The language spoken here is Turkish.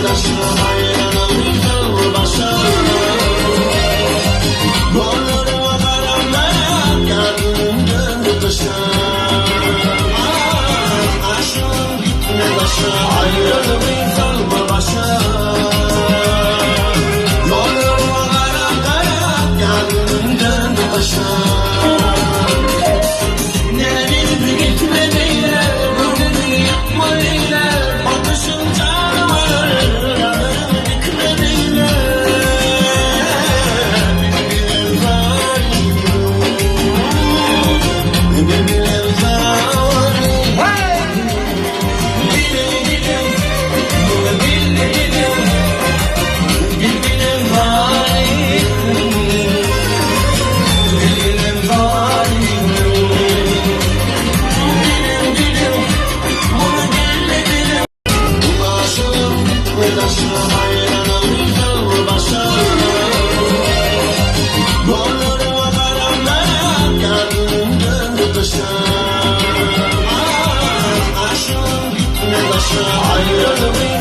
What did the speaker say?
taşı hayranım yılbaşı. Boynuma karanlık yardım dışı. Aşkım gitme taşı hayranım yılbaşı. Boynuma karanlık yardım dışı. Taşı hayranım yılbaşı. Boynuma karanlık yardım dışı. Aşkım gitme taşı hayranım